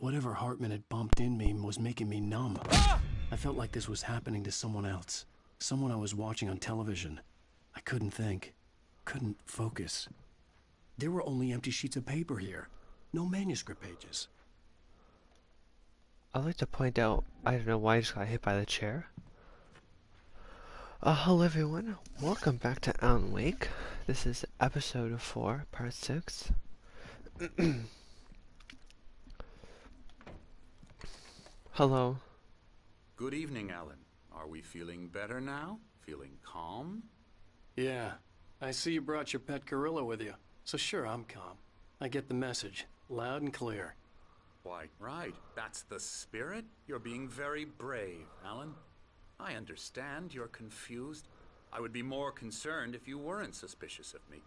Whatever Hartman had bumped in me was making me numb. I felt like this was happening to someone else. Someone I was watching on television. I couldn't think. Couldn't focus. There were only empty sheets of paper here. No manuscript pages. I'd like to point out, I don't know why I just got hit by the chair. Hello everyone, welcome back to Alan Wake. This is episode 4, part 6. Hello. Good evening, Alan. Are we feeling better now? Feeling calm? Yeah, I see you brought your pet gorilla with you. So sure, I'm calm. I get the message, loud and clear. Why, right. That's the spirit. You're being very brave, Alan. I understand you're confused. I would be more concerned if you weren't suspicious of me.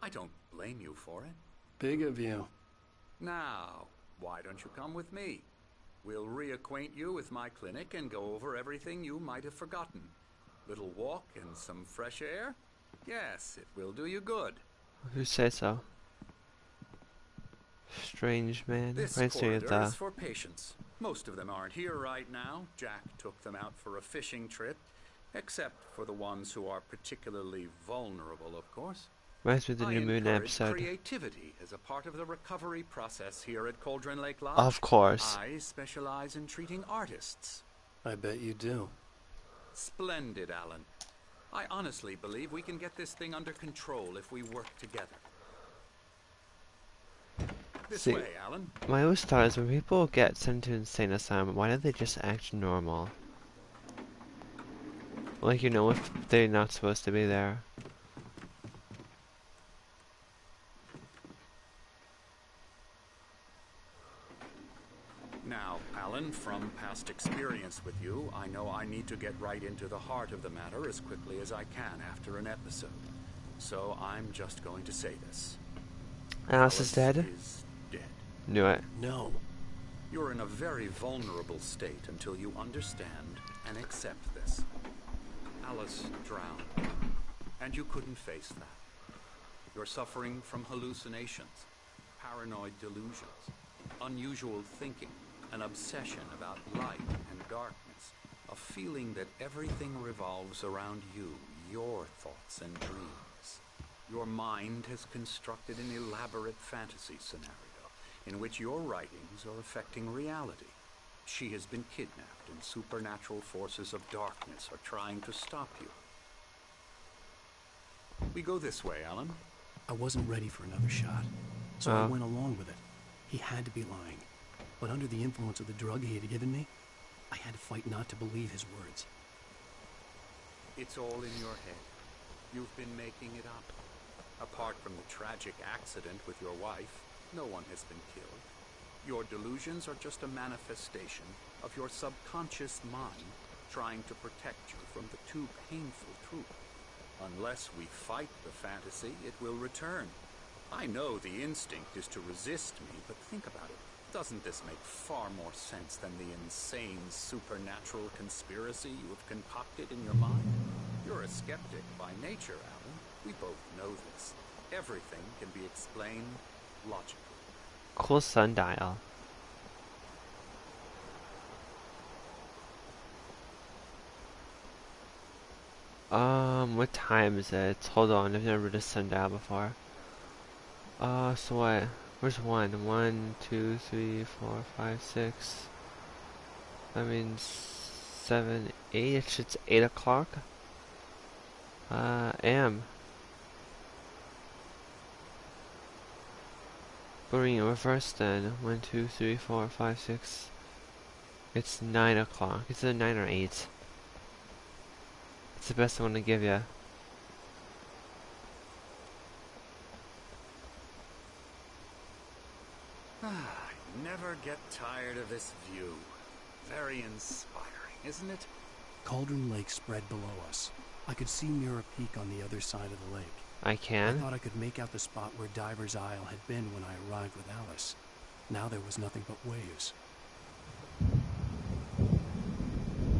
I don't blame you for it. Big of you. Now, why don't you come with me? We'll reacquaint you with my clinic and go over everything you might have forgotten. Little walk and some fresh air? Yes, it will do you good. Who says so? Strange man. This corridor is for patients. Most of them aren't here right now. Jack took them out for a fishing trip. Except for the ones who are particularly vulnerable, of course. Reminds me of the New Moon episode. Creativity as a part of the recovery process here at Cauldron Lake Lodge. Of course. I specialize in treating artists. I bet you do. Splendid, Alan. I honestly believe we can get this thing under control if we work together. This way, Alan. My always thought is when people get sent to insane asylum, why don't they just act normal? Like, you know, if they're not supposed to be there. Now, Alan, from past experience with you, I know I need to get right into the heart of the matter as quickly as I can after an episode. So I'm just going to say this. Alice is dead? Is dead. Knew it. No. You're in a very vulnerable state until you understand and accept this. Alice drowned, and you couldn't face that. You're suffering from hallucinations, paranoid delusions, unusual thinking, an obsession about light and darkness, a feeling that everything revolves around you, your thoughts and dreams. Your mind has constructed an elaborate fantasy scenario in which your writings are affecting reality. She has been kidnapped and supernatural forces of darkness are trying to stop you. We go this way, Alan. I wasn't ready for another shot, so I went along with it. He had to be lying. But under the influence of the drug he had given me, I had to fight not to believe his words. It's all in your head. You've been making it up. Apart from the tragic accident with your wife, no one has been killed. Your delusions are just a manifestation of your subconscious mind trying to protect you from the too painful truth. Unless we fight the fantasy, it will return. I know the instinct is to resist me, but think about it. Doesn't this make far more sense than the insane supernatural conspiracy you have concocted in your mind? You're a skeptic by nature, Alan. We both know this. Everything can be explained logically. Cool sundial. What time is it? Hold on, I've never read a sundial before. So what? Where's 1? 1, 2, 3, 4, 5, 6. That means 7, 8. It's 8 o'clock. AM. Going in reverse then. 1, 2, 3, 4, 5, 6. It's 9 o'clock. It's either 9 or 8. It's the best I want to give you. I never get tired of this view. Very inspiring, isn't it? Cauldron Lake spread below us. I could see Mirror Peak on the other side of the lake. I I can? thought I could make out the spot where Diver's Isle had been when I arrived with Alice. Now there was nothing but waves.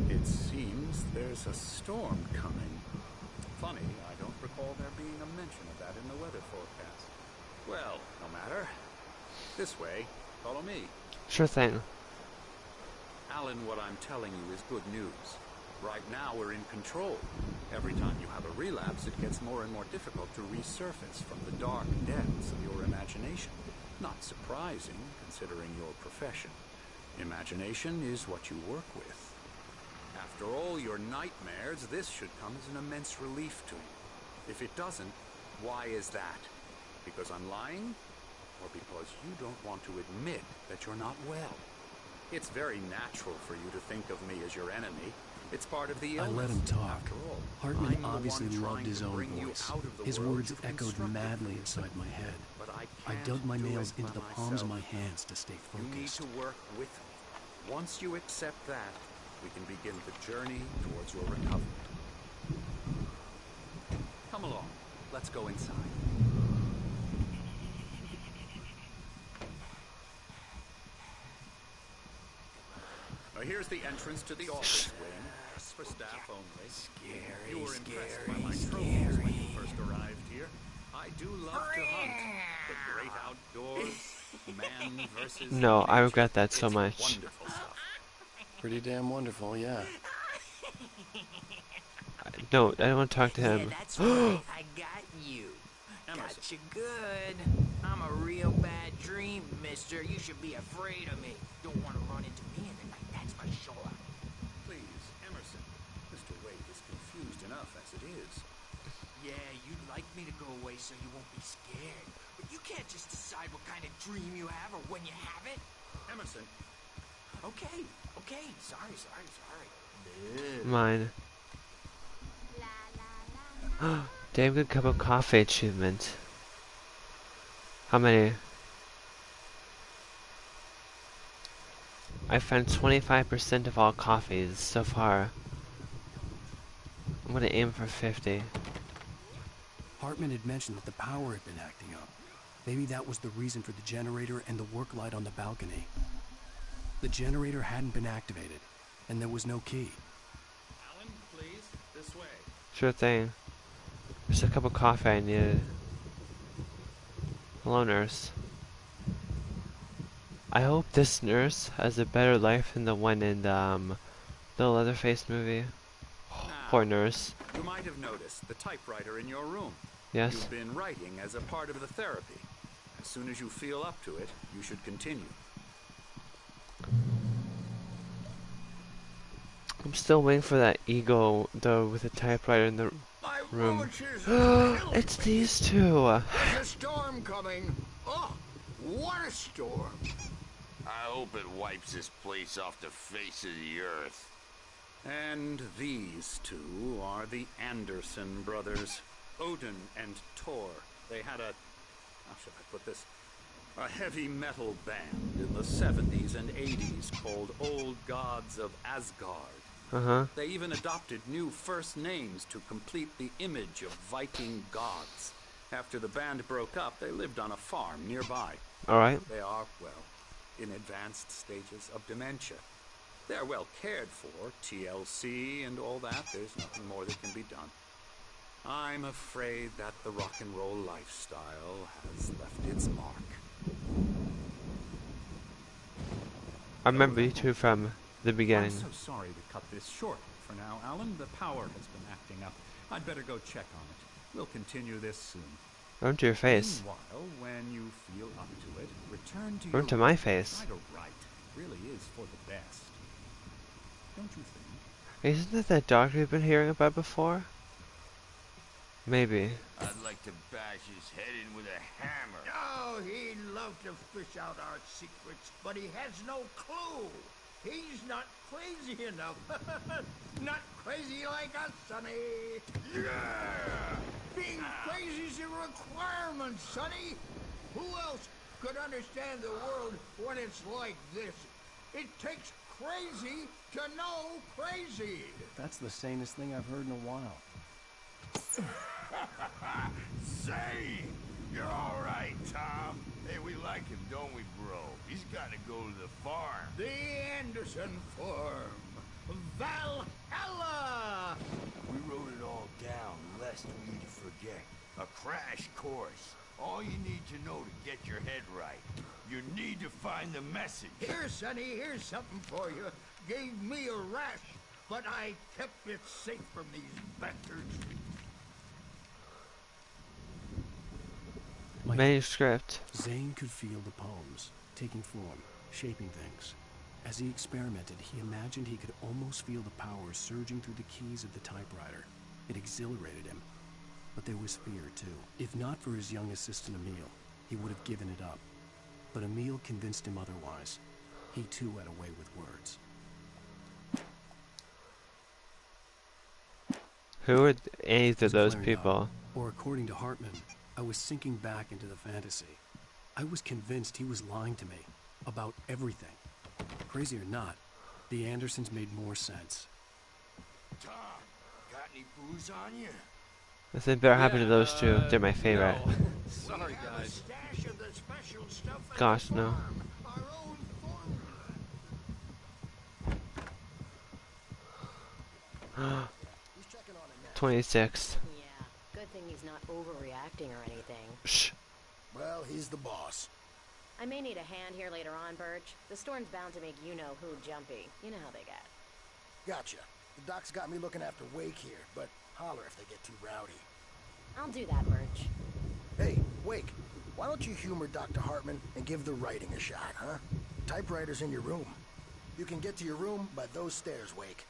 It seems there's a storm coming. Funny, I don't recall there being a mention of that in the weather forecast. Well, no matter. This way. Follow me. Sure thing. Alan, what I'm telling you is good news. Right now we're in control. Every time you have a relapse, it gets more and more difficult to resurface from the dark depths of your imagination. Not surprising, considering your profession. Imagination is what you work with. After all your nightmares, this should come as an immense relief to you. If it doesn't, why is that? Because I'm lying? Or because you don't want to admit that you're not well? It's very natural for you to think of me as your enemy. It's part of the illness. I let him talk. After all, Hartman I'm the obviously one loved trying his to own bring you voice. out of the His world words you've echoed constructed madly for inside my head. But I I can't dug my do nails it into the by palms of myself. my hands to stay You need focused. to work with me. Once you accept that, we can begin the journey towards your recovery. Come along. Let's go inside. Now here's the entrance to the office wing. For staff only. Scary, You were impressed by my trophies when you first arrived here. I do love to hunt. The great outdoors, man versus No, I nature. regret that so It's much. wonderful stuff. Pretty damn wonderful, yeah. No, I don't want to talk to Yeah, him. that's right. I got you. Emerson. Got you good. I'm a real bad dream, mister. You should be afraid of me. Don't want to run into me in the night, that's for sure. Please, Emerson. Mr. Wade is confused enough as it is. Yeah, you'd like me to go away so you won't be scared. But you can't just decide what kind of dream you have or when you have it. Emerson, Okay. Sorry. Mine. Damn good cup of coffee achievement. How many? I found 25% of all coffees so far. I'm gonna aim for 50. Hartman had mentioned that the power had been acting up. Maybe that was the reason for the generator and the work light on the balcony. The generator hadn't been activated, and there was no key. Alan, please, this way. Sure thing. There's a cup of coffee I needed. Hello, nurse. I hope this nurse has a better life than the one in the Leatherface movie. Poor nurse. You might have noticed the typewriter in your room. Yes? You've been writing as a part of the therapy. As soon as you feel up to it, you should continue. I'm still waiting for that ego, though, with the typewriter in the room. It's these two! There's a storm coming. Oh, what a storm. I hope it wipes this place off the face of the earth. And these two are the Anderson brothers, Odin and Thor. They had how should I put this? A heavy metal band in the 70s and 80s called Old Gods of Asgard. Uh-huh. They even adopted new first names to complete the image of Viking gods. After the band broke up, they lived on a farm nearby. Alright. They are, well, in advanced stages of dementia. They're well cared for, TLC and all that. There's nothing more that can be done. I'm afraid that the rock and roll lifestyle has left its mark. I remember you two from the beginning. I'm so sorry to cut this short for now, Alan. The power has been acting up. I'd better go check on it. We'll continue this soon. Run to your face. Meanwhile, when you feel up to it, return to Run your to my room. face. Try to write. It really is for the best. Don't you think? Isn't that dog we've been hearing about before? Maybe. I'd like to bash his head in with a hammer. Oh, he'd love to fish out our secrets, but he has no clue. He's not crazy enough. Not crazy like us, Sonny. Yeah! Being crazy's a requirement, Sonny. Who else could understand the world when it's like this? It takes crazy to know crazy. That's the sanest thing I've heard in a while. Say, you're all right, Tom. Hey, we like him, don't we, bro? He's got to go to the farm. The Anderson Farm. Valhalla! We wrote it all down, lest we forget. A crash course. All you need to know to get your head right. You need to find the message. Here, Sonny, here's something for you. Gave me a rash, but I kept it safe from these bastards. Manuscript. Zane could feel the poems, taking form, shaping things. As he experimented, he imagined he could almost feel the power surging through the keys of the typewriter. It exhilarated him. But there was fear, too. If not for his young assistant Emil, he would have given it up. But Emil convinced him otherwise. He, too, had a way with words. Who are any of those Clearing people? up. Or according to Hartman, I was sinking back into the fantasy. I was convinced he was lying to me about everything. Crazy or not, the Andersons made more sense. Tom, got any booze on you? Nothing better happened to those two. They're my favorite. No. Sorry, guys. Stash of the special stuff at Gosh, the no. farm. Our own formula. 26. Yeah, good thing he's not overreacting or anything. Shh. Well, he's the boss. I may need a hand here later on, Birch. The storm's bound to make you-know-who jumpy. You know how they get. Gotcha. The doc's got me looking after Wake here, but holler if they get too rowdy. I'll do that, Birch. Hey, Wake, why don't you humor Dr. Hartman and give the writing a shot, huh? Typewriter's in your room. You can get to your room by those stairs, Wake.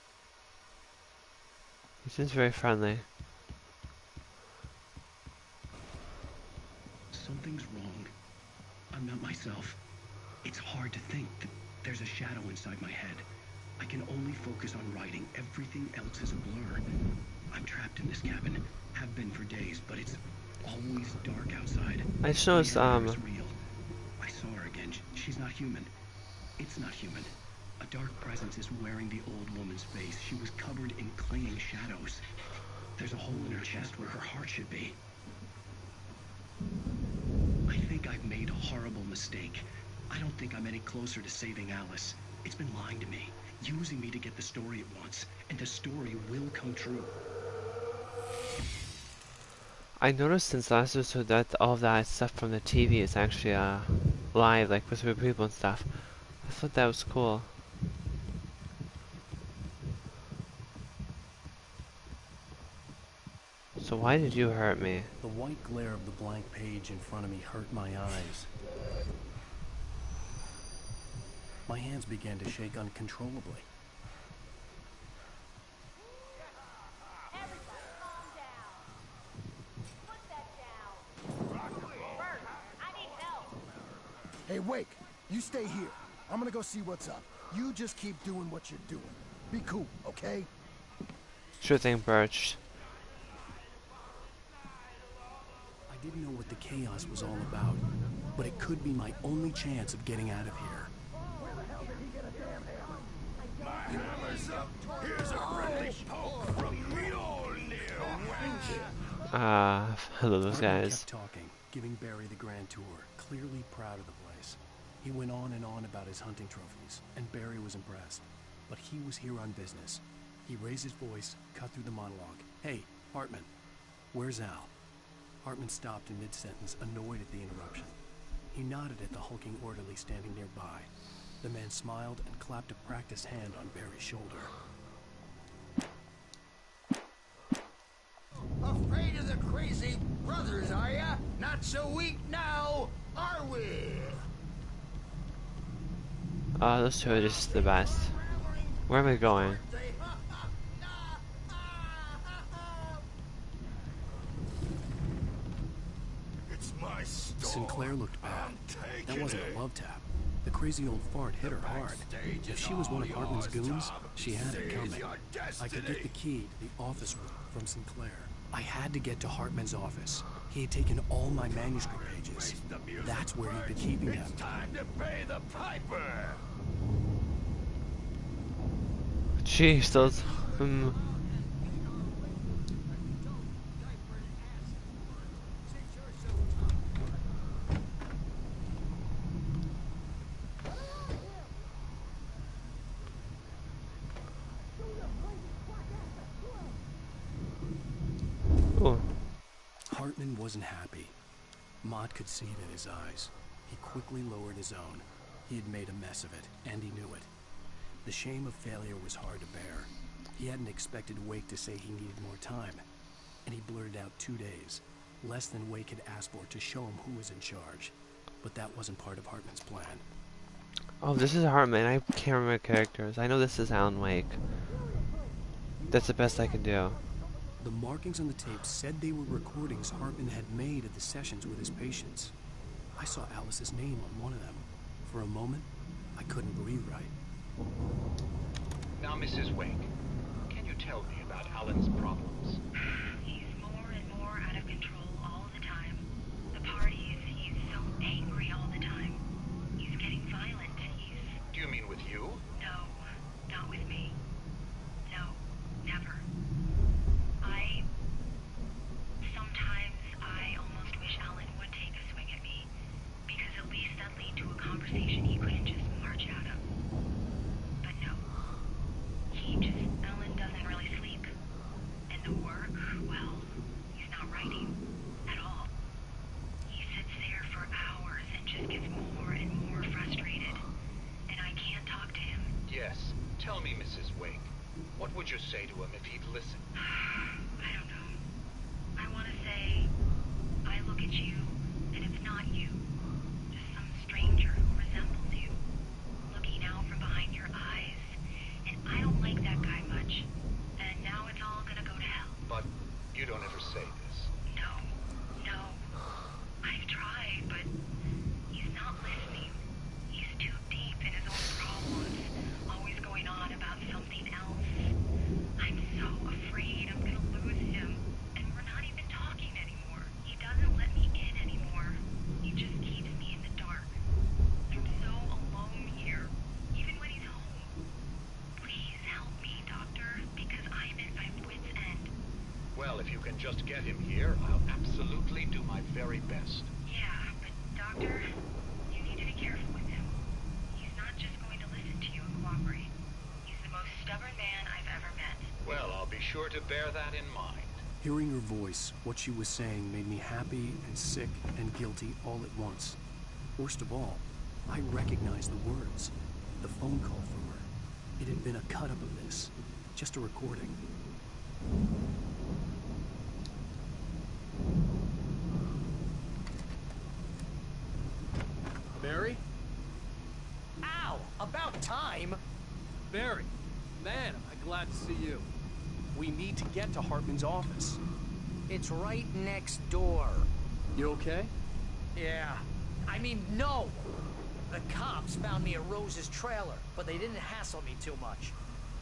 He seems very friendly. Something's wrong. I'm not myself. It's hard to think that there's a shadow inside my head. I can only focus on writing. Everything else is a blur. I'm trapped in this cabin. Have been for days, but it's always dark outside. I just noticed, The air is real. I saw her again. She's not human. It's not human. A dark presence is wearing the old woman's face. She was covered in clinging shadows. There's a hole in her chest where her heart should be. I think I've made a horrible mistake. I don't think I'm any closer to saving Alice. It's been lying to me, using me to get the story it wants, and the story will come true. I noticed since last episode that all of that stuff from the TV is actually live, like with real people and stuff. I thought that was cool. So why did you hurt me? The white glare of the blank page in front of me hurt my eyes. My hands began to shake uncontrollably. Everybody calm down. Put that down. Bert, I need help. Hey, Wake, you stay here. I'm gonna go see what's up. You just keep doing what you're doing. Be cool, okay? Sure thing, Birch. I didn't know what the chaos was all about, but it could be my only chance of getting out of here. My hammer's up. Here's a friendly poke from Mjolnir. Hello those Hartman guys. kept talking, giving Barry the grand tour, clearly proud of the place. He went on and on about his hunting trophies, and Barry was impressed. But he was here on business. He raised his voice, cut through the monologue. Hey, Hartman, where's Al? Hartman stopped in mid-sentence, annoyed at the interruption. He nodded at the hulking orderly standing nearby. The man smiled and clapped a practiced hand on Barry's shoulder. Afraid of the crazy brothers, are ya? Not so weak now, are we? Those two are just the best. Where am I going? It's my store. Sinclair looked bad. I'm taking That wasn't it. a love tap. The crazy old fart hit her hard. Backstage If is she was one of all Hartman's yours, goons, Tom. she had it Seize coming. your I could get destiny. the key to the office room from Sinclair. I had to get to Hartman's office. He had taken all my manuscript pages. Face the music, That's where he'd been Birch. keeping them. It's time to pay the piper. Jeez, those. Oh, Hartman wasn't happy. Mott could see it in his eyes. He quickly lowered his own. He had made a mess of it, and he knew it. The shame of failure was hard to bear. He hadn't expected Wake to say he needed more time, and he blurted out 2 days, less than Wake had asked for to show him who was in charge. But that wasn't part of Hartman's plan. Oh, this is Hartman. I can't remember characters. I know this is Alan Wake. That's the best I can do. The markings on the tape said they were recordings Hartman had made of the sessions with his patients. I saw Alice's name on one of them. For a moment, I couldn't breathe right. Now, Mrs. Wake, can you tell me about Alan's problems? He's more and more out of control all the time. The parties, he's so angry all the time. He's getting violent. Do you mean with you? No, not with me. No, never. Sometimes I almost wish Alan would take a swing at me, because at least that lead to a conversation he couldn't just march out of. But no. Alan doesn't really sleep. And the work, well, he's not writing at all. He sits there for hours and just gets more and more frustrated. And I can't talk to him. Yes. Tell me, Mrs. Wake, what would you say to him if he'd listen? I don't know. I want to say, I look at you, and it's not you. Just some stranger who resembles you. Looking out from behind your eyes. And I don't like that guy much. And now it's all gonna go to hell. But you don't ever say this. No. I've tried, but he's not listening. He's too deep in his own problems, always going on about something else. I'm so afraid I'm gonna lose him, and we're not even talking anymore. He doesn't let me in anymore. He just keeps me in the dark. I'm so alone here, even when he's home. Please help me, Doctor, because I'm at my wit's end. Well, if you can just get him here, I'll absolutely do my very best. Yeah, but Doctor, you need to be careful with him. He's not just going to listen to you and cooperate. He's the most stubborn man I've ever met. Well, I'll be sure to bear that in mind. Hearing her voice, what she was saying made me happy and sick and guilty all at once. Worst of all, I recognized the words. The phone call from her. It had been a cut-up of this. Just a recording. Barry? Ow! About time! Barry! Man, am I glad to see you. We need to get to Hartman's office. It's right next door. You okay? Yeah. I mean, no! The cops found me at Rose's trailer, but they didn't hassle me too much.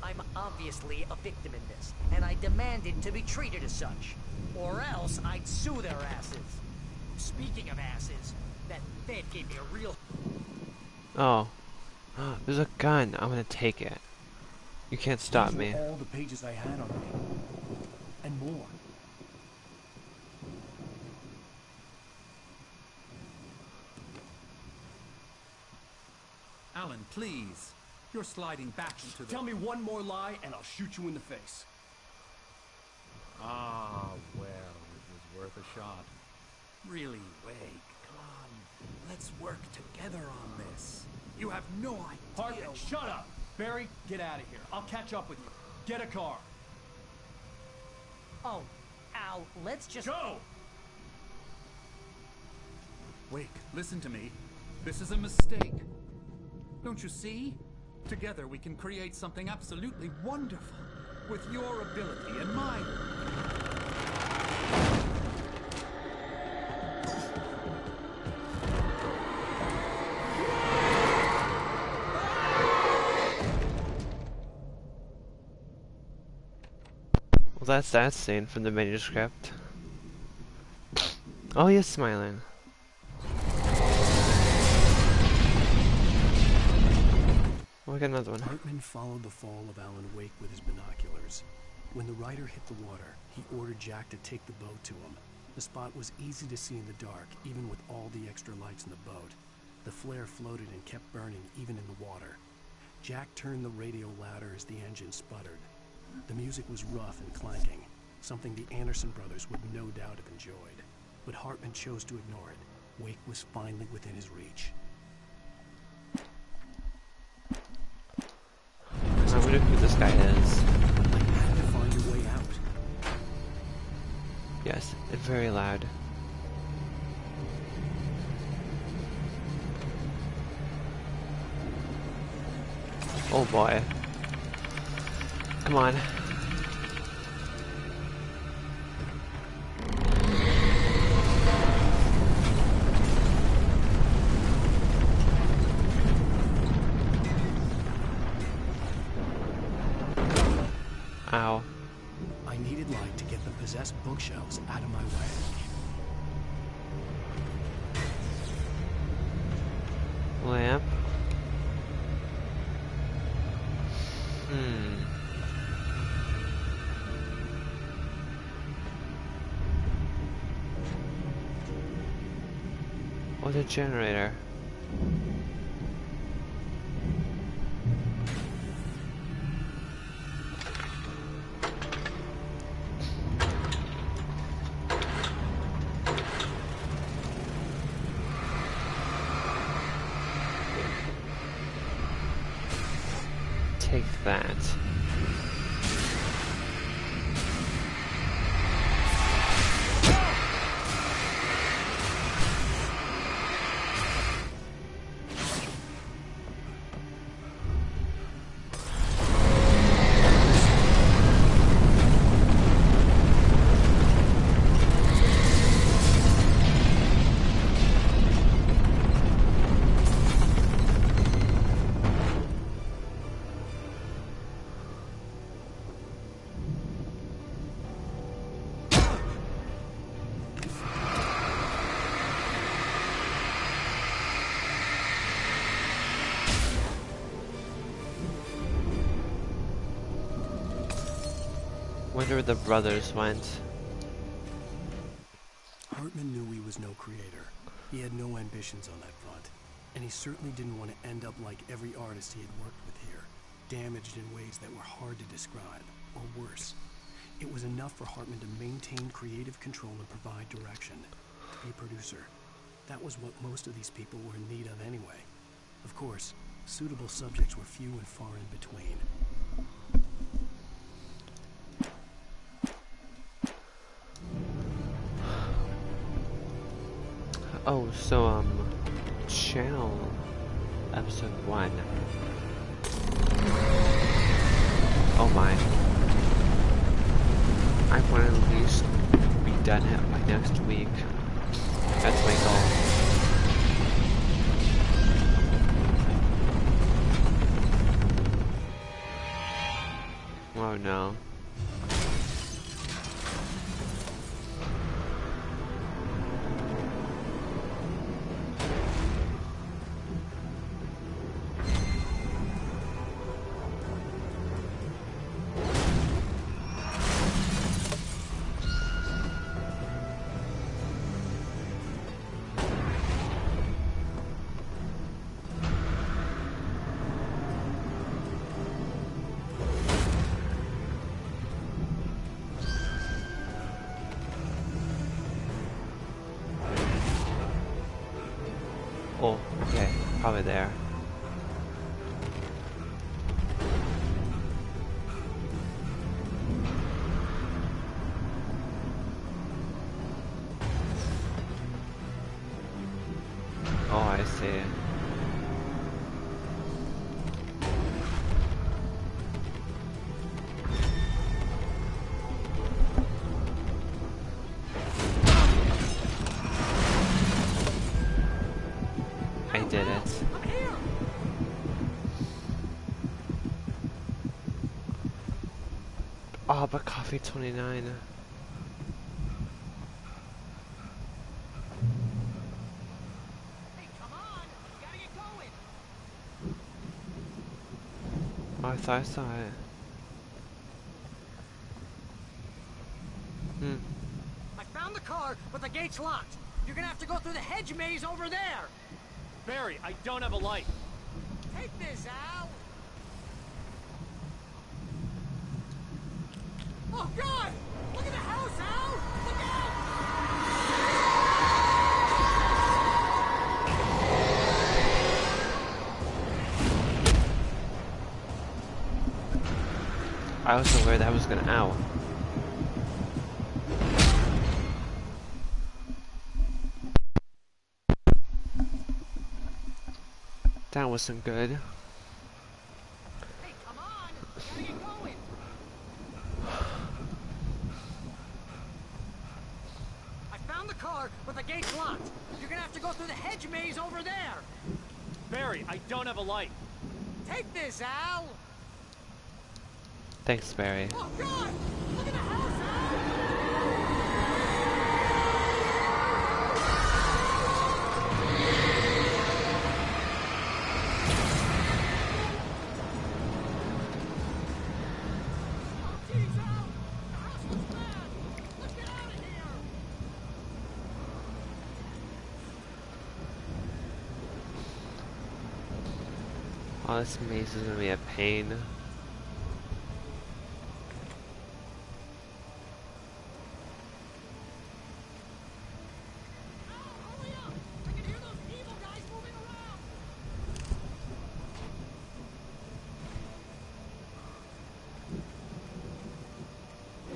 I'm obviously a victim in this, and I demanded to be treated as such. Or else I'd sue their asses. Speaking of asses, that Fed gave me a real... Oh. There's a gun. I'm gonna take it. You can't stop These me. were all the pages I had on me. And more. Alan, please. You're sliding back into the... Tell me one more lie and I'll shoot you in the face. Ah, well, it was worth a shot. Really, Wake, come on. Let's work together on this. You have no idea... Hartman, shut up! Barry, get out of here. I'll catch up with you. Get a car. Oh, Al, let's just... Go! Wake, listen to me. This is a mistake. Don't you see? Together we can create something absolutely wonderful. With your ability and mine. Well, that's that scene from the manuscript. Oh, he's smiling. Oh, I got another one. Hartman followed the fall of Alan Wake with his binoculars. When the rider hit the water, he ordered Jack to take the boat to him. The spot was easy to see in the dark, even with all the extra lights in the boat. The flare floated and kept burning, even in the water. Jack turned the radio louder as the engine sputtered. The music was rough and clanking, something the Anderson brothers would no doubt have enjoyed. But Hartman chose to ignore it. Wake was finally within his reach. I wonder who this guy is. I had to find a way out. Yes, and very loud. Oh boy. Come on. Ow. I needed light to get the possessed bookshelves out of my way. Lamp. Oh, the generator. Take that. Wonder where the brothers went. Hartman knew he was no creator. He had no ambitions on that front. And he certainly didn't want to end up like every artist he had worked with here, damaged in ways that were hard to describe, or worse. It was enough for Hartman to maintain creative control and provide direction. To be a producer. That was what most of these people were in need of anyway. Of course, suitable subjects were few and far in between. Oh, so, channel episode 1. Oh my. I want to at least be done it by next week. That's my goal. Oh no. Oh, okay, probably there. Oh, I see. I did it. Oh, but coffee 29. Hey, come on! You gotta get going! Oh, I thought I saw it. I found the car, but the gate's locked. You're gonna have to go through the hedge maze over there. Barry, I don't have a light. Take this, Al. Oh, God! Look at the house, Al! Look out! I wasn't aware that was gonna ow. That wasn't good. Hey, come on! Gotta get going! I found the car, but the gate's locked. You're gonna have to go through the hedge maze over there. Barry, I don't have a light. Take this, Al! Thanks, Barry. Oh, God! Look at the house, Al! Oh, this maze is gonna be a pain.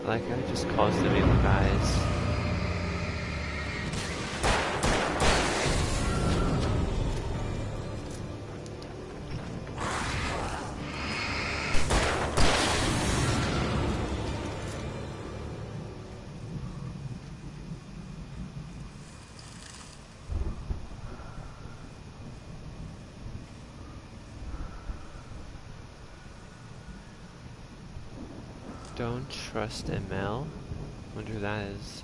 Like I just caused them evil guys. Don't trust ML? Wonder who that is.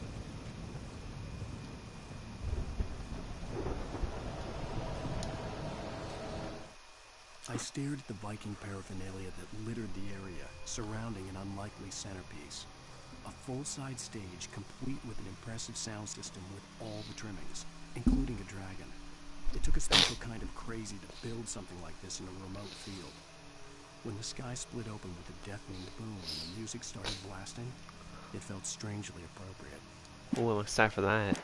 I stared at the Viking paraphernalia that littered the area, surrounding an unlikely centerpiece. A full-size stage complete with an impressive sound system with all the trimmings, including a dragon. It took a special kind of crazy to build something like this in a remote field. When the sky split open with a deafening boom and the music started blasting, it felt strangely appropriate. Oh, I'm excited for that.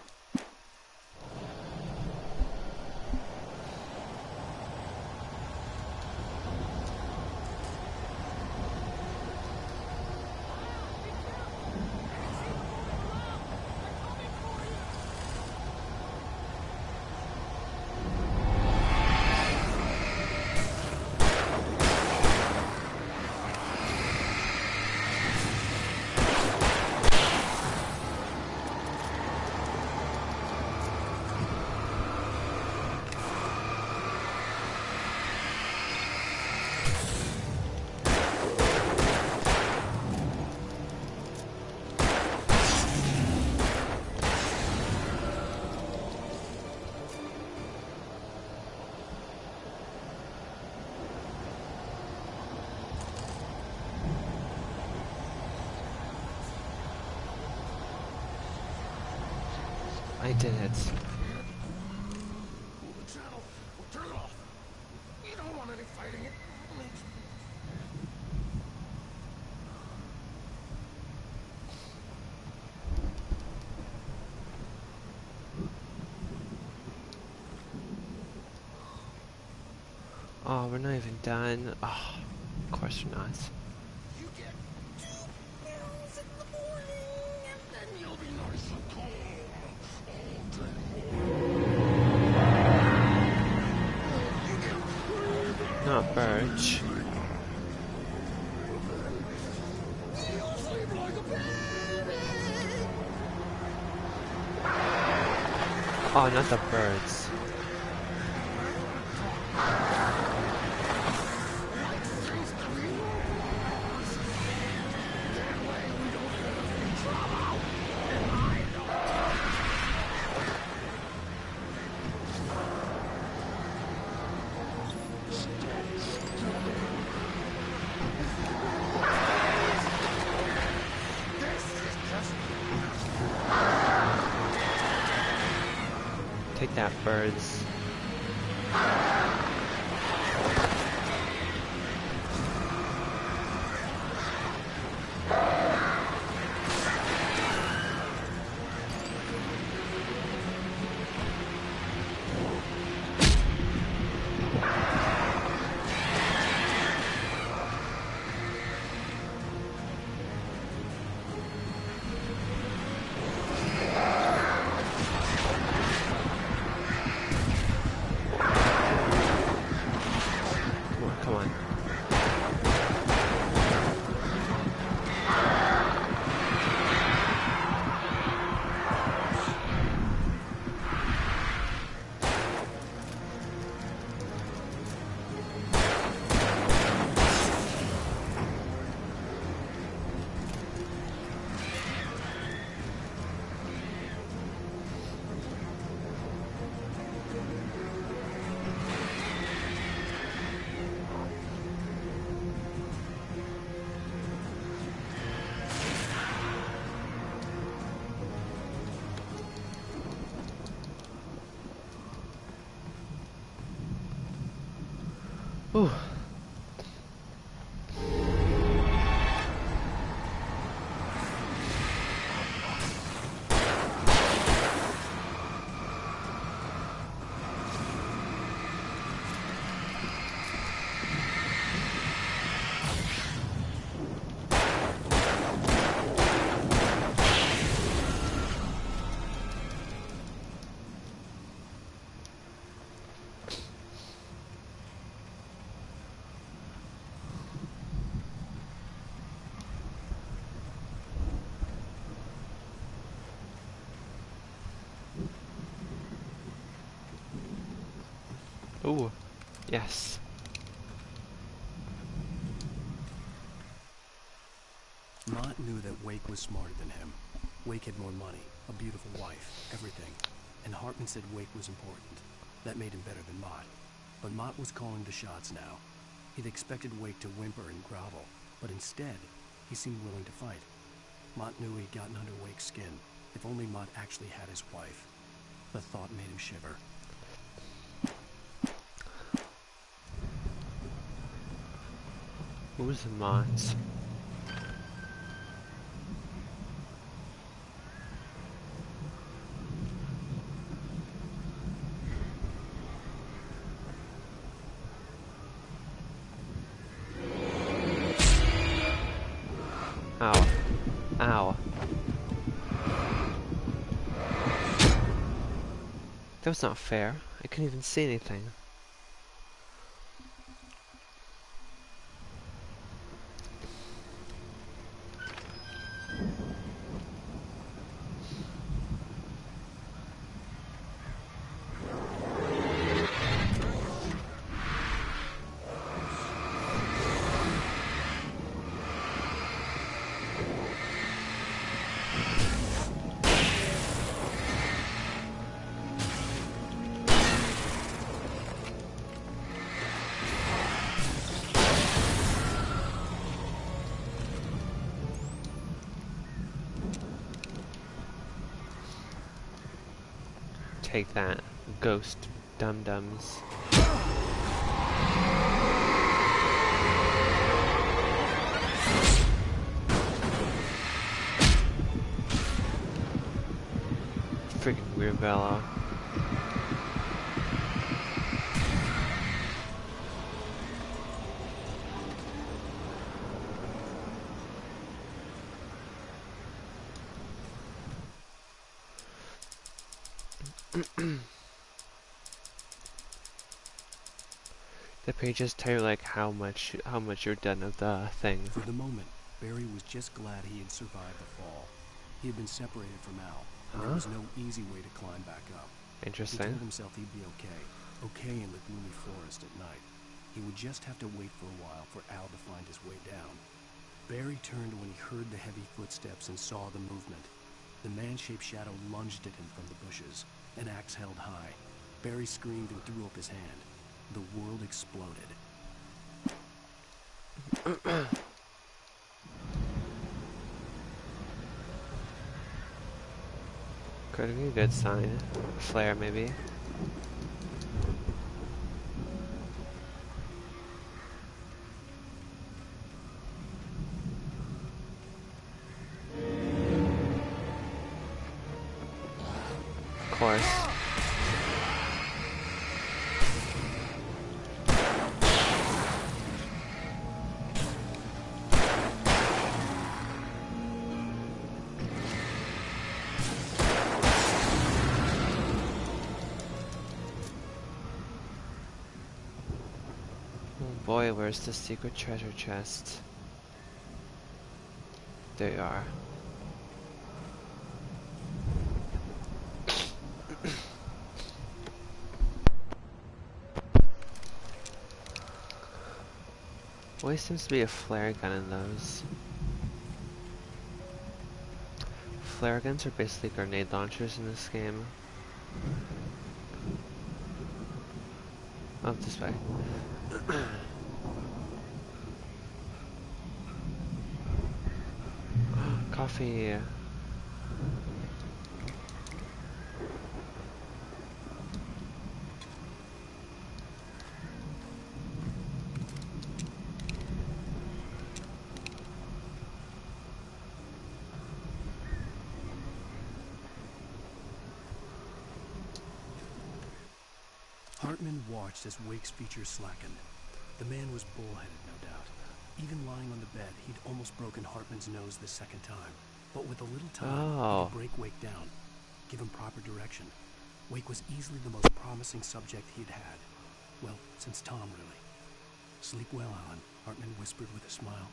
I did it. Pull the channel. We'll turn it off. We don't want any fighting it. Oh, we're not even done. Oh, of course we're not. You get 2 pills in the morning, and then you'll be nice and calm all day long. Not Birch. You'll sleep like a baby. Oh, not the birds. Take that, birds. more, come on. Ooh. Ooh, yes. Mott knew that Wake was smarter than him. Wake had more money, a beautiful wife, everything. And Hartman said Wake was important. That made him better than Mott. But Mott was calling the shots now. He'd expected Wake to whimper and grovel, but instead, he seemed willing to fight. Mott knew he'd gotten under Wake's skin. If only Mott actually had his wife. The thought made him shiver. Who's the mods? Ow. Ow. That was not fair. I couldn't even see anything. Take that, ghost dum-dums. Freaking weird Bella. The pages tell you like how much you're done of the thing. For the moment, Barry was just glad he had survived the fall. He had been separated from Al, and there was no easy way to climb back up. Interesting. He told himself he'd be okay in the gloomy forest at night. He would just have to wait for a while for Al to find his way down. Barry turned when he heard the heavy footsteps and saw the movement. The man-shaped shadow lunged at him from the bushes, an axe held high. Barry screamed and threw up his hand. The world exploded. Could be a good sign. Flare, maybe. Of course. boy, where's the secret treasure chest? There you are. Always seems to be a flare gun in those. Flare guns are basically grenade launchers in this game. Oh, this way. Coffee. Hartman watched as Wake's features slackened. The man was bullheaded, no doubt. Even lying on the bed, he'd almost broken Hartman's nose the second time. But with a little time, he could break Wake down, give him proper direction. Wake was easily the most promising subject he'd had. Well, since Tom, really. Sleep well, Alan, Hartman whispered with a smile.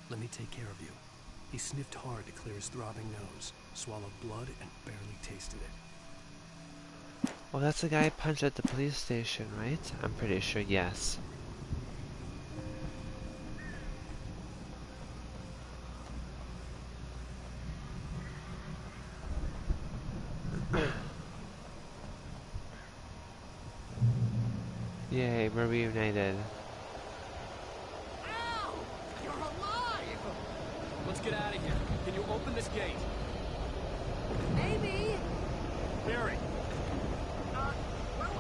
Let me take care of you. He sniffed hard to clear his throbbing nose, swallowed blood, and barely tasted it. Well, that's the guy I punched at the police station, right? I'm pretty sure, yes. Yay, we're reunited. Ow! You're alive! Let's get out of here. Can you open this gate? Maybe. Barry! Well,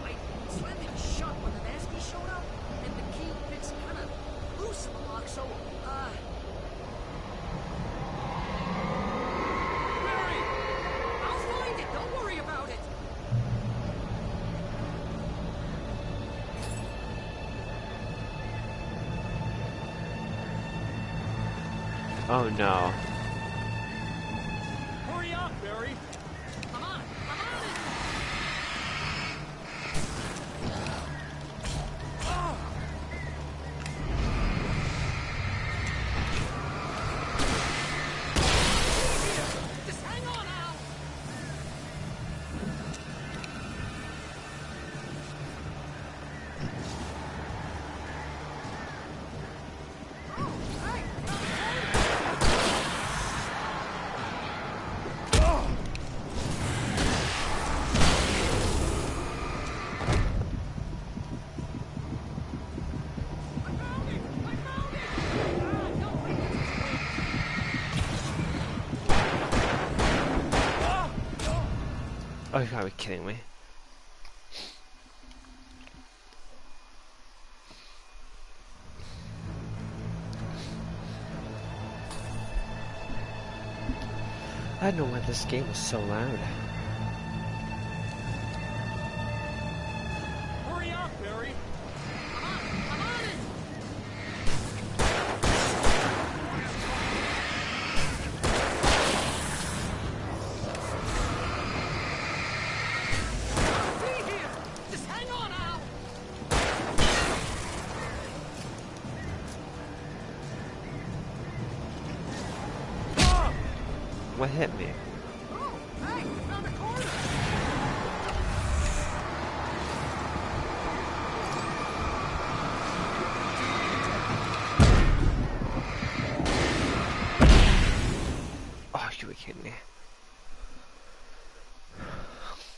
I slammed it shut when the nasty showed up, and the key fits kind of loose in the lock, so, Barry! I'll find it. Don't worry about it. Oh no. Hurry up, Barry! I'm on it. Just hang on, Al! Oh, you gotta be kidding me. I don't know why this game was so loud. Hurry up, Barry! I'm on it. Be here! Just hang on, Al! What hit me? Oh, hey, found a corner! Oh, you were kidding me.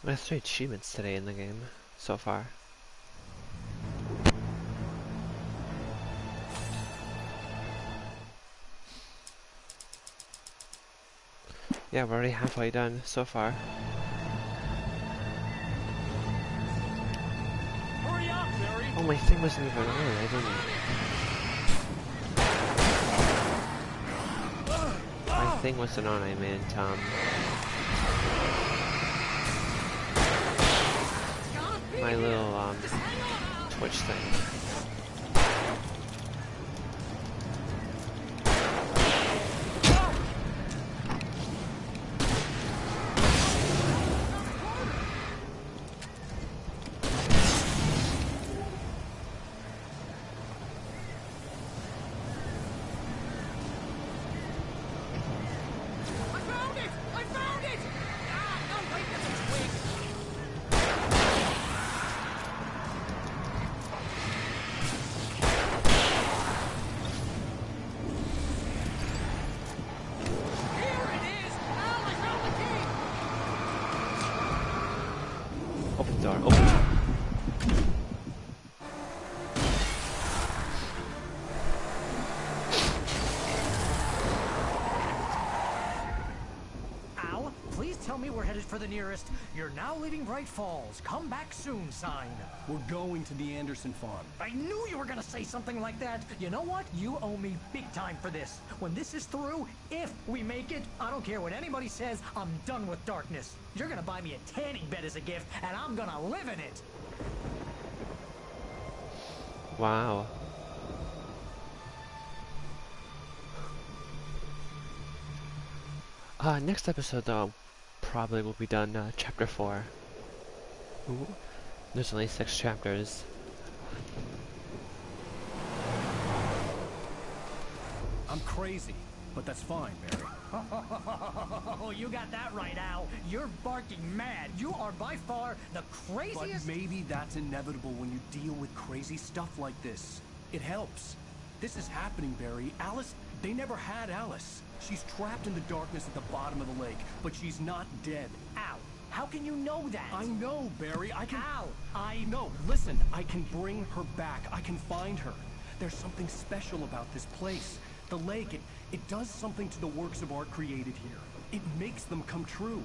I have 3 achievements today in the game, so far. Yeah, we're already halfway done so far. Hurry up, Barry! Oh, my thing wasn't even on. I didn't. My thing wasn't on. I mean, my little Twitch thing. tell me we're headed for the nearest "You're now leaving Bright Falls. Come back soon" sign. We're going to the Anderson farm. I knew you were gonna say something like that. You know what? You owe me big time for this. When this is through, if we make it, I don't care what anybody says, I'm done with darkness. You're gonna buy me a tanning bed as a gift, and I'm gonna live in it. Wow. Next episode though, probably will be done, chapter 4. Ooh. There's only 6 chapters. I'm crazy, but that's fine, Barry. Oh, you got that right, Al. You're barking mad. You are by far the craziest... But maybe that's inevitable when you deal with crazy stuff like this. It helps. This is happening, Barry. Alice, they never had Alice. She's trapped in the darkness at the bottom of the lake, but she's not dead. Al, how can you know that? I know, Barry. I can... Al, No, listen. I can bring her back. I can find her. There's something special about this place. The lake, it does something to the works of art created here. It makes them come true.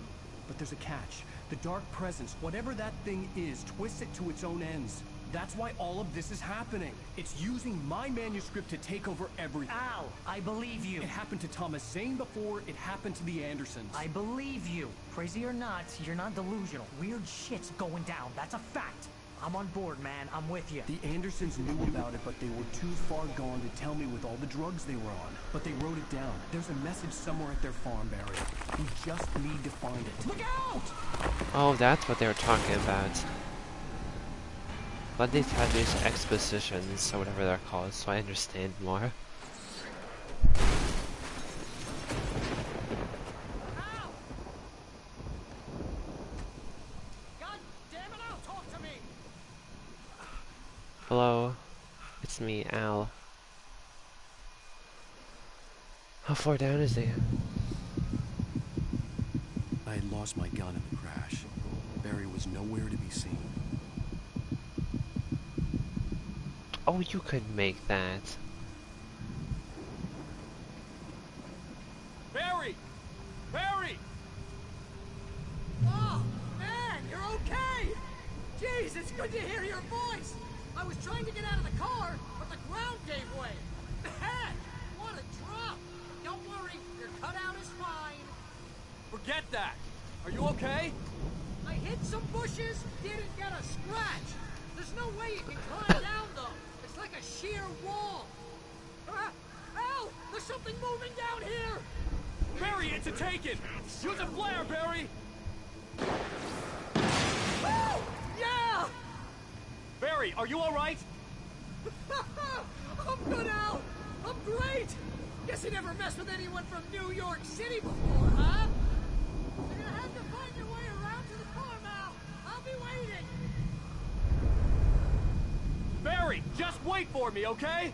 But there's a catch. The dark presence, whatever that thing is, twists it to its own ends. That's why all of this is happening. It's using my manuscript to take over everything. Al, I believe you. It happened to Thomas Zane before it happened to the Andersons. I believe you. Crazy or not, you're not delusional. Weird shit's going down. That's a fact. I'm on board, man. I'm with you. The Andersons knew about it, but they were too far gone to tell me with all the drugs they were on. But they wrote it down. There's a message somewhere at their farm, Barry. We just need to find it. Look out! Oh, that's what they were talking about. But they've had these expositions, or whatever they're called, so I understand more. Hello, it's me, Al. How far down is he? I had lost my gun in the crash. Barry was nowhere to be seen. Oh, you could make that. Barry! Barry! Oh, man, you're okay! Jeez, it's good to hear your voice! I was trying to get out of the car, but the ground gave way. Man, what a drop! Don't worry, your cutout is fine. Forget that! Are you okay? I hit some bushes, didn't get a scratch. There's no way you can climb down, though. It's like a sheer wall. Al, there's something moving down here! Barry, it's a taken! Use a flare, Barry! Oh, yeah! Barry, are you alright? I'm good, Al! I'm great! Guess you never messed with anyone from New York City before, huh? You're gonna have to find your way around to the farm, Al! I'll be waiting! Barry, just wait for me, okay?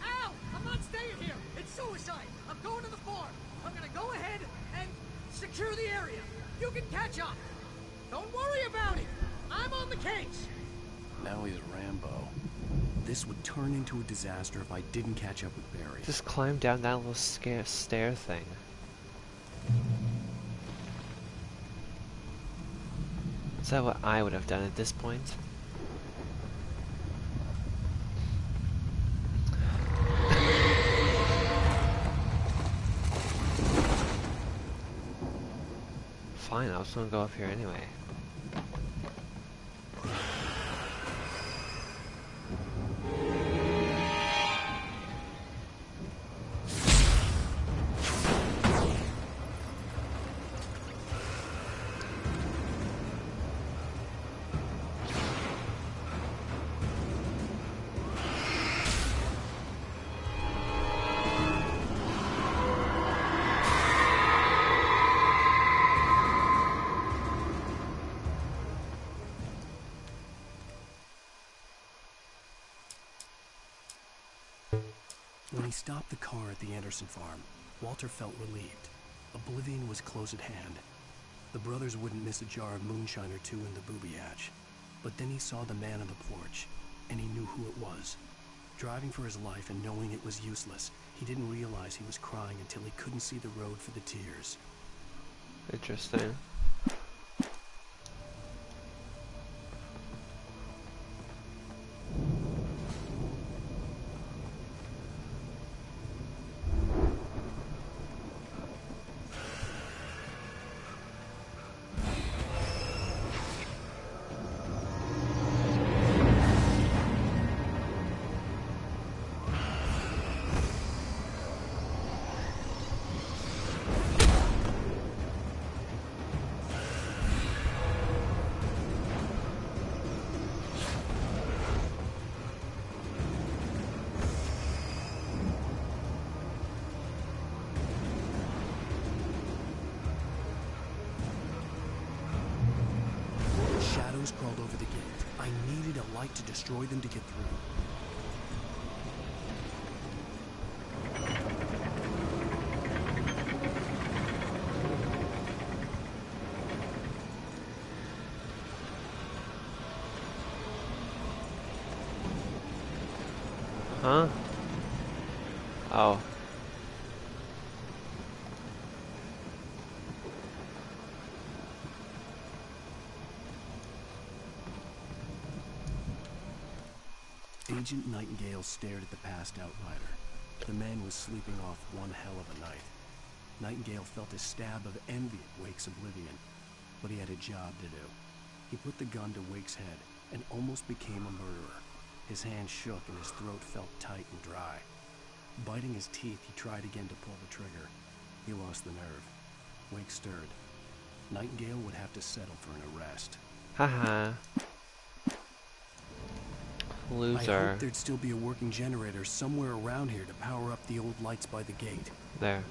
Al! I'm not staying here! It's suicide! I'm going to the farm! I'm gonna go ahead and secure the area! You can catch up! Don't worry about it! I'm on the case! Now he's Rambo. This would turn into a disaster if I didn't catch up with Barry. Just climb down that little stair thing. Is that what I would have done at this point? Fine, I was gonna go up here anyway. When he stopped the car at the Anderson farm, Walter felt relieved. Oblivion was close at hand. The brothers wouldn't miss a jar of moonshine or two in the booby hatch. But then he saw the man on the porch, and he knew who it was. Driving for his life and knowing it was useless, he didn't realize he was crying until he couldn't see the road for the tears. Interesting. Shadows crawled over the gate. I needed a light to destroy them to get through. Huh? Oh. Agent Nightingale stared at the passed outrider. The man was sleeping off one hell of a night. Nightingale felt a stab of envy at Wake's oblivion, but he had a job to do. He put the gun to Wake's head and almost became a murderer. His hand shook and his throat felt tight and dry. Biting his teeth, he tried again to pull the trigger. He lost the nerve. Wake stirred. Nightingale would have to settle for an arrest. Haha. I Loser. hoped there'd still be a working generator somewhere around here to power up the old lights by the gate. There.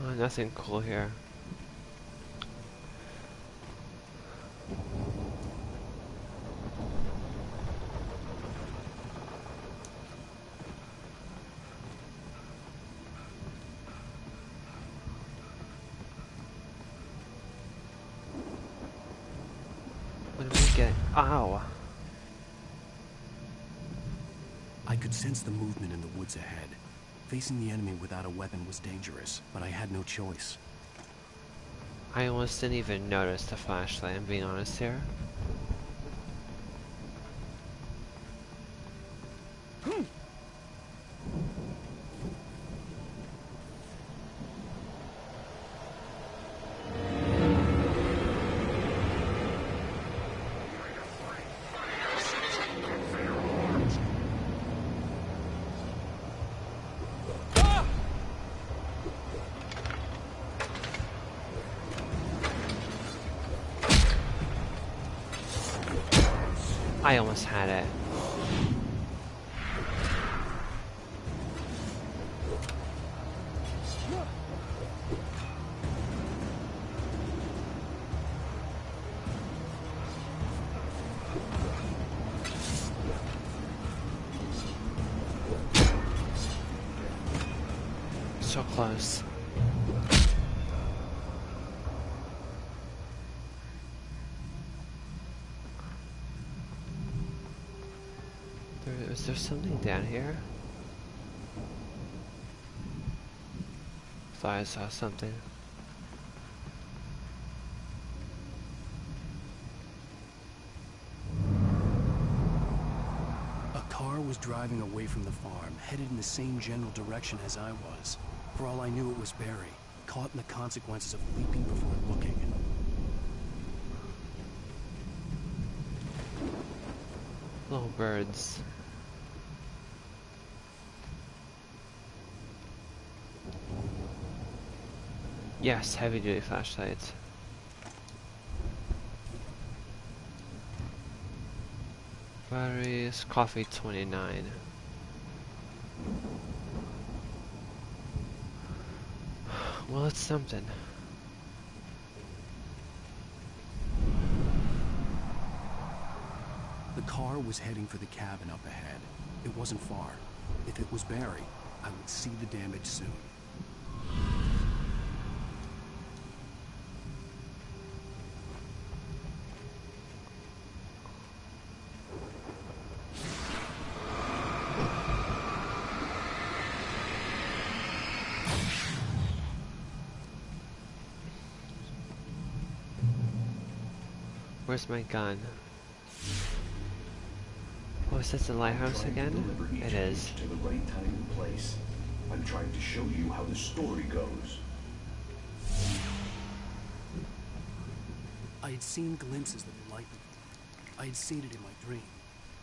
Oh, nothing cool here. What did we get? Ow! I could sense the movement in the woods ahead. Facing the enemy without a weapon was dangerous, but I had no choice. I almost didn't even notice the flashlight, I'm being honest here. I almost had it. So close. Is there something down here? Thought I saw something. A car was driving away from the farm, headed in the same general direction as I was. For all I knew, it was Barry, caught in the consequences of leaping before looking. Little birds. Yes, heavy duty flashlights. Batteries, coffee 29. Well, it's something. The car was heading for the cabin up ahead. It wasn't far. If it was Barry, I would see the damage soon. Where's my gun? Oh, is this the lighthouse again? It is. To the right time and place. I'm trying to show you how the story goes. I had seen glimpses of the lightning. I had seen it in my dream.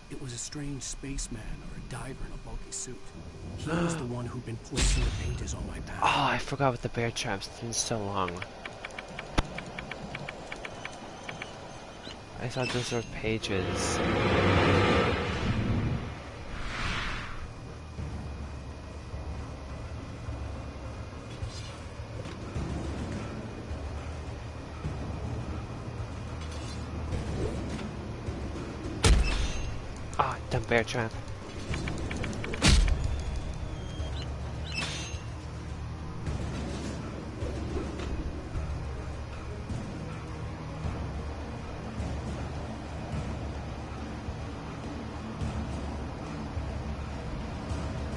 It was a strange spaceman or a diver in a bulky suit. He was the one who'd been placing the pages on my path. Oh, I forgot about the bear traps. It's been so long. I thought those were pages. Ah, dumb bear trap.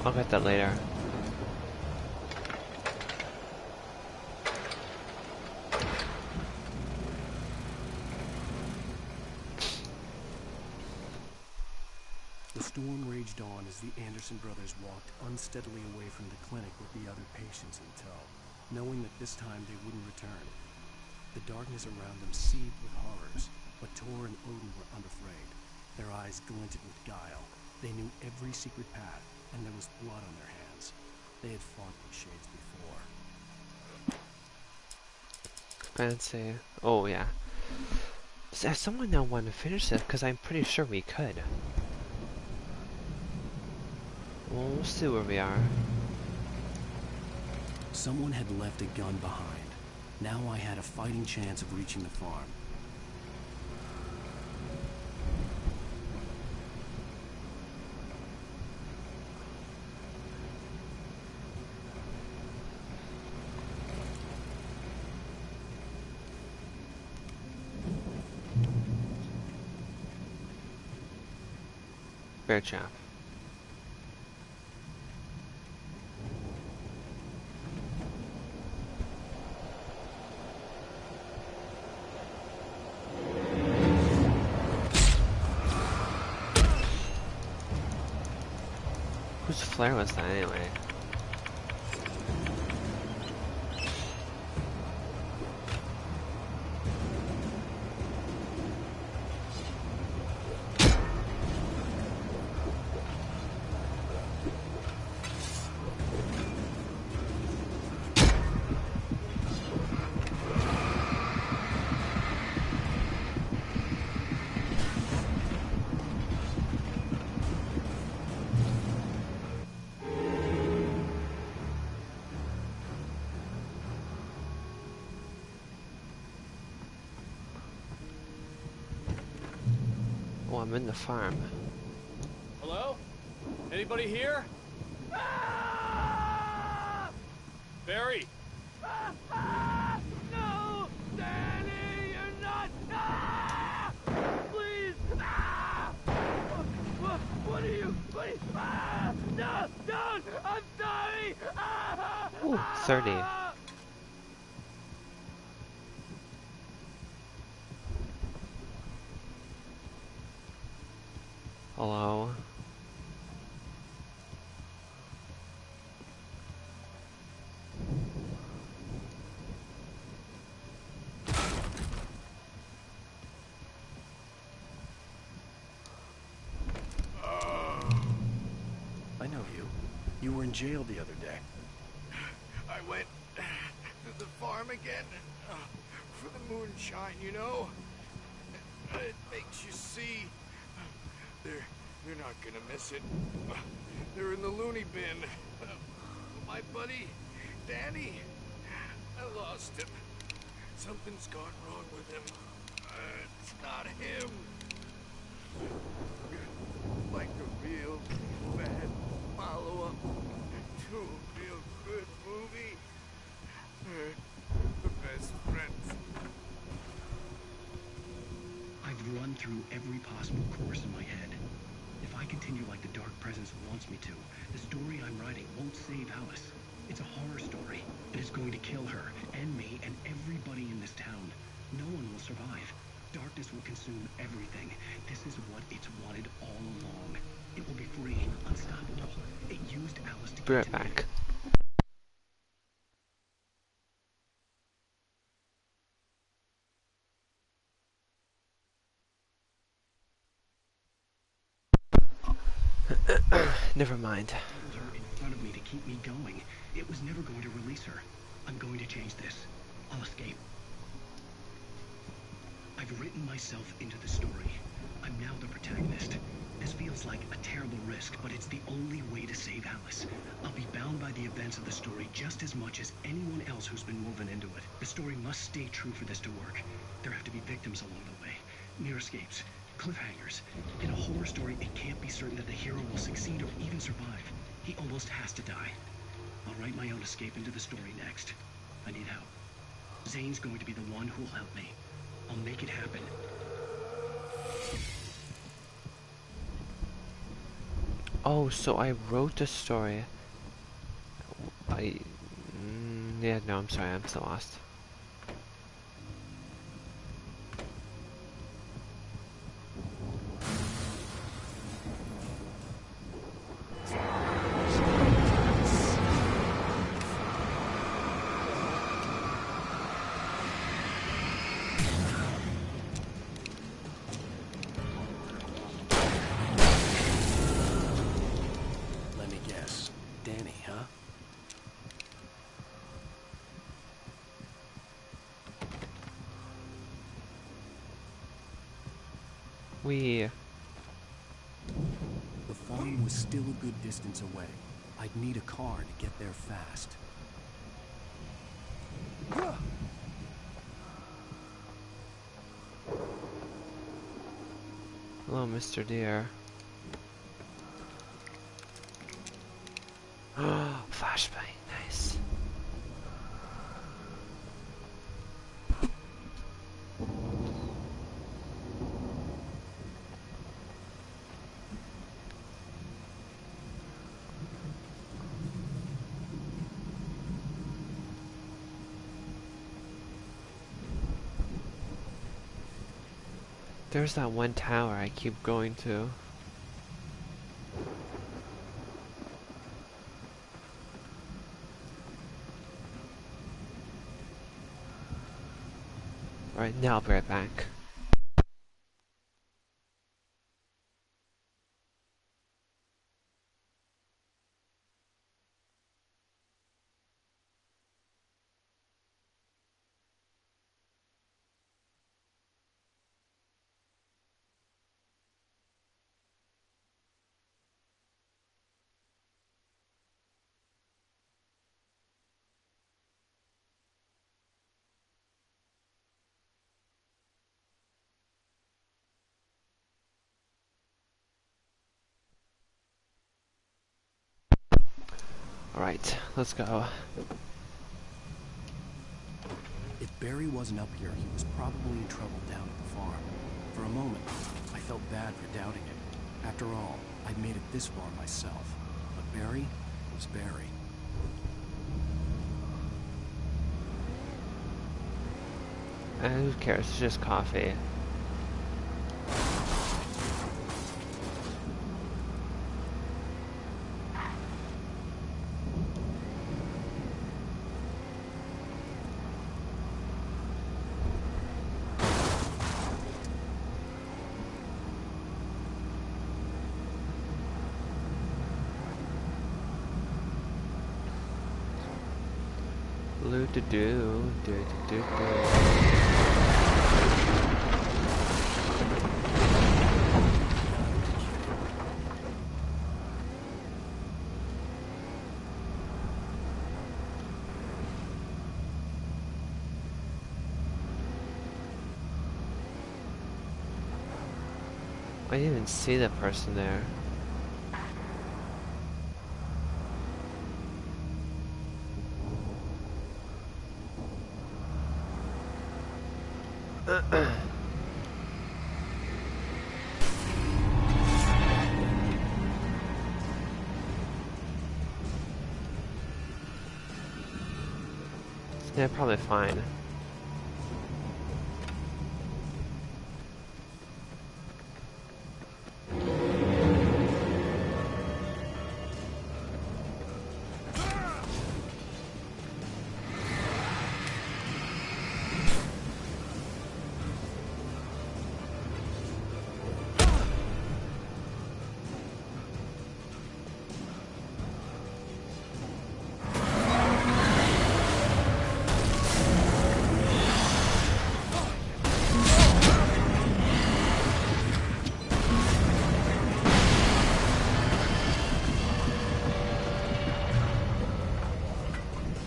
I'll get that later. The storm raged on as the Anderson brothers walked unsteadily away from the clinic with the other patients in tow, knowing that this time they wouldn't return. The darkness around them seethed with horrors, but Tor and Odin were unafraid. Their eyes glinted with guile. They knew every secret path, and there was blood on their hands. They had fought with shades before. Fancy. Oh, yeah. Does someone now want to finish this? Because I'm pretty sure we could. Well, we'll see where we are. Someone had left a gun behind. Now I had a fighting chance of reaching the farm. Bear trap. Whose flare was that anyway? Oh, I'm in the farm. Hello? Anybody here? Barry! No! Danny, you're not! Please! What are you? No! Don't! I'm sorry! Ooh, 30. Hello? I know you. You were in jail the other day. I went to the farm again for the moonshine, you know? It makes you see. They're not gonna miss it. They're in the loony bin. My buddy, Danny, I lost him. Something's gone wrong with him. It's not him. Like a real bad follow-up to a real good movie. The best friends. I've run through every possible course in my head. If I continue like the Dark Presence wants me to, the story I'm writing won't save Alice. It's a horror story, and it's going to kill her, and me, and everybody in this town. No one will survive. Darkness will consume everything. This is what it's wanted all along. It will be free, unstoppable. It used Alice to Be get right to me. back. Never mind. Held her in front of me to keep me going. It was never going to release her. I'm going to change this. I'll escape. I've written myself into the story. I'm now the protagonist. This feels like a terrible risk, but it's the only way to save Alice. I'll be bound by the events of the story just as much as anyone else who's been woven into it. The story must stay true for this to work. There have to be victims along the way. Near escapes. Cliffhangers. In a horror story, it can't be certain that the hero will succeed or even survive. He almost has to die. I'll write my own escape into the story next. I need help. Zane's going to be the one who'll help me. I'll make it happen. Oh, so I wrote the story. Yeah, no, I'm sorry, I'm still lost. Let me guess. Danny, huh? We... The farm was still a good distance away. I'd need a car to get there fast. Hello, Mr. Deer. Flashbang, nice. There's that one tower I keep going to. Alright, now I'll be right back. Alright, let's go. If Barry wasn't up here, he was probably in trouble down at the farm. For a moment, I felt bad for doubting it. After all, I'd made it this far myself. But Barry was Barry. And who cares? It's just coffee. Blue to do. I didn't even see that person there. Yeah, probably fine.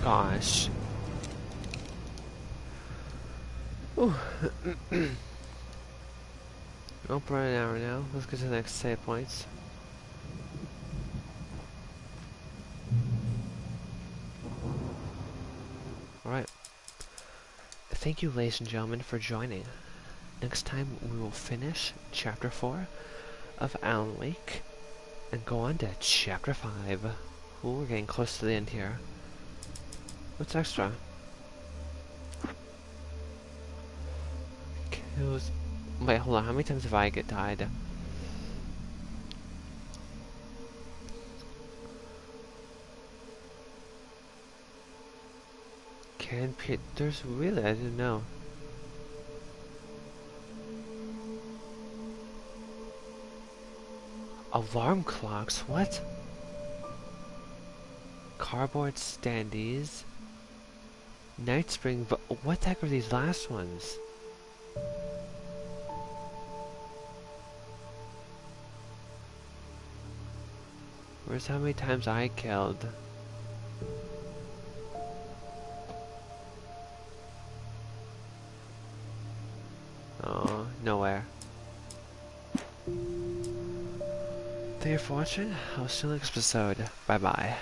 gosh. Ooh. Oh, we're at an hour now. Let's get to the next save points. Alright. Thank you, ladies and gentlemen, for joining. Next time, we will finish Chapter 4 of Alan Wake and go on to Chapter 5. Ooh, we're getting close to the end here. What's extra? Kills. Wait, hold on. How many times have I died? There's really, I didn't know. Alarm clocks? What? Cardboard standees. Night Spring, but what the heck are these last ones? Where's how many times I killed? Oh, nowhere. Thank you for watching. I'll see you next episode. Bye bye.